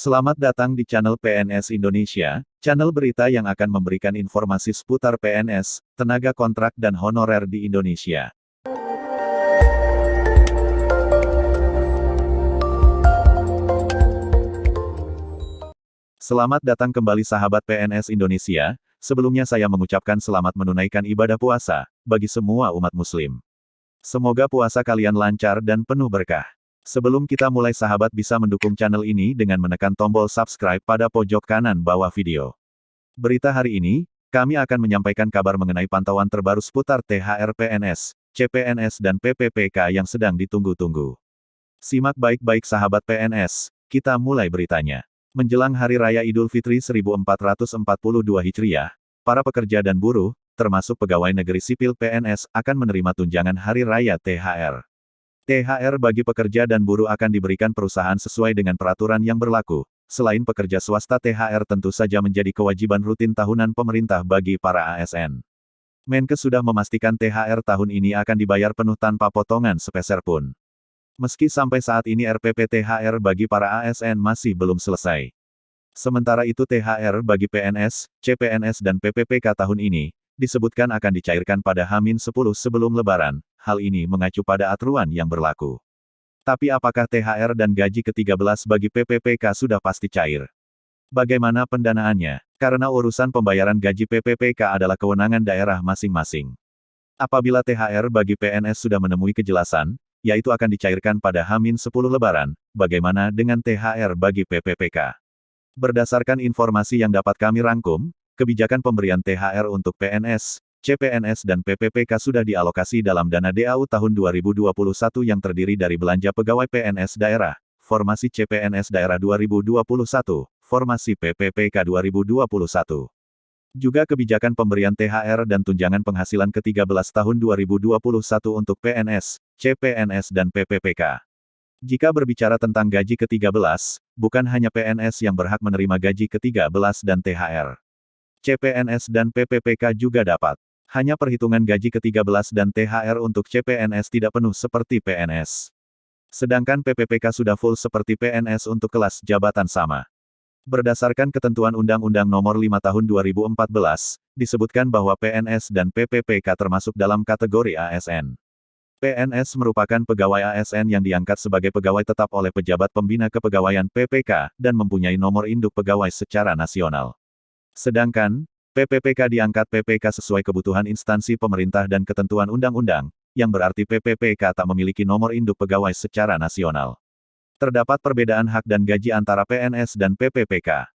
Selamat datang di channel PNS Indonesia, channel berita yang akan memberikan informasi seputar PNS, tenaga kontrak dan honorer di Indonesia. Selamat datang kembali sahabat PNS Indonesia, sebelumnya saya mengucapkan selamat menunaikan ibadah puasa, bagi semua umat muslim. Semoga puasa kalian lancar dan penuh berkah. Sebelum kita mulai sahabat bisa mendukung channel ini dengan menekan tombol subscribe pada pojok kanan bawah video. Berita hari ini, kami akan menyampaikan kabar mengenai pantauan terbaru seputar THR PNS, CPNS dan PPPK yang sedang ditunggu-tunggu. Simak baik-baik sahabat PNS, kita mulai beritanya. Menjelang Hari Raya Idul Fitri 1442 Hijriah, para pekerja dan buruh, termasuk pegawai negeri sipil PNS, akan menerima tunjangan Hari Raya THR. THR bagi pekerja dan buruh akan diberikan perusahaan sesuai dengan peraturan yang berlaku. Selain pekerja swasta, THR tentu saja menjadi kewajiban rutin tahunan pemerintah bagi para ASN. Menkes sudah memastikan THR tahun ini akan dibayar penuh tanpa potongan sepeser pun. Meski sampai saat ini RPP THR bagi para ASN masih belum selesai. Sementara itu THR bagi PNS, CPNS dan PPPK tahun ini, disebutkan akan dicairkan pada H-10 sebelum Lebaran. Hal ini mengacu pada aturan yang berlaku. Tapi apakah THR dan gaji ke-13 bagi PPPK sudah pasti cair? Bagaimana pendanaannya? Karena urusan pembayaran gaji PPPK adalah kewenangan daerah masing-masing. Apabila THR bagi PNS sudah menemui kejelasan, yaitu akan dicairkan pada H-10 Lebaran, bagaimana dengan THR bagi PPPK? Berdasarkan informasi yang dapat kami rangkum, kebijakan pemberian THR untuk PNS, CPNS dan PPPK sudah dialokasi dalam dana DAU tahun 2021 yang terdiri dari belanja pegawai PNS daerah, formasi CPNS daerah 2021, formasi PPPK 2021. Juga kebijakan pemberian THR dan tunjangan penghasilan ke-13 tahun 2021 untuk PNS, CPNS dan PPPK. Jika berbicara tentang gaji ke-13, bukan hanya PNS yang berhak menerima gaji ke-13 dan THR. CPNS dan PPPK juga dapat. Hanya perhitungan gaji ke-13 dan THR untuk CPNS tidak penuh seperti PNS. Sedangkan PPPK sudah full seperti PNS untuk kelas jabatan sama. Berdasarkan ketentuan Undang-Undang Nomor 5 Tahun 2014, disebutkan bahwa PNS dan PPPK termasuk dalam kategori ASN. PNS merupakan pegawai ASN yang diangkat sebagai pegawai tetap oleh pejabat pembina kepegawaian PPK, dan mempunyai nomor induk pegawai secara nasional. Sedangkan, PPPK diangkat PPK sesuai kebutuhan instansi pemerintah dan ketentuan undang-undang, yang berarti PPPK tak memiliki nomor induk pegawai secara nasional. Terdapat perbedaan hak dan gaji antara PNS dan PPPK.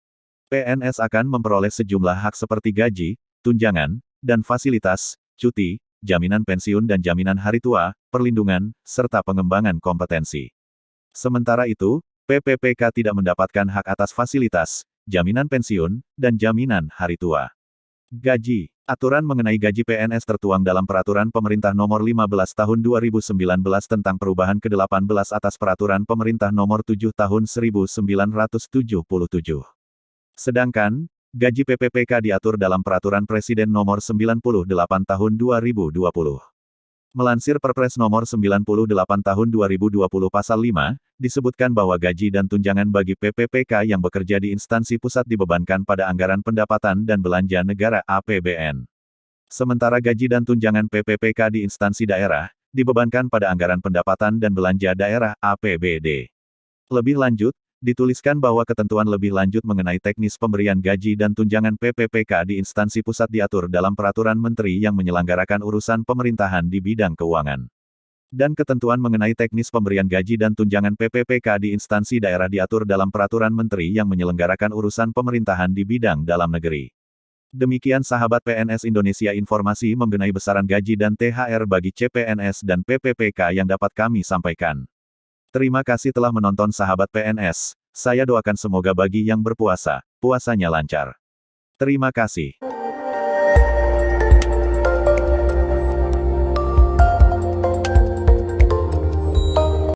PNS akan memperoleh sejumlah hak seperti gaji, tunjangan, dan fasilitas, cuti, jaminan pensiun dan jaminan hari tua, perlindungan, serta pengembangan kompetensi. Sementara itu, PPPK tidak mendapatkan hak atas fasilitas, jaminan pensiun, dan jaminan hari tua. Gaji. Aturan mengenai gaji PNS tertuang dalam Peraturan Pemerintah Nomor 15 Tahun 2019 tentang perubahan ke-18 atas Peraturan Pemerintah Nomor 7 Tahun 1977. Sedangkan, gaji PPPK diatur dalam Peraturan Presiden Nomor 98 Tahun 2020. Melansir Perpres Nomor 98 Tahun 2020 Pasal 5, disebutkan bahwa gaji dan tunjangan bagi PPPK yang bekerja di instansi pusat dibebankan pada anggaran pendapatan dan belanja negara (APBN). Sementara gaji dan tunjangan PPPK di instansi daerah, dibebankan pada anggaran pendapatan dan belanja daerah (APBD). Lebih lanjut, dituliskan bahwa ketentuan lebih lanjut mengenai teknis pemberian gaji dan tunjangan PPPK di instansi pusat diatur dalam Peraturan Menteri yang menyelenggarakan urusan pemerintahan di bidang keuangan. Dan ketentuan mengenai teknis pemberian gaji dan tunjangan PPPK di instansi daerah diatur dalam Peraturan Menteri yang menyelenggarakan urusan pemerintahan di bidang dalam negeri. Demikian sahabat PNS Indonesia informasi mengenai besaran gaji dan THR bagi CPNS dan PPPK yang dapat kami sampaikan. Terima kasih telah menonton sahabat PNS, saya doakan semoga bagi yang berpuasa, puasanya lancar. Terima kasih.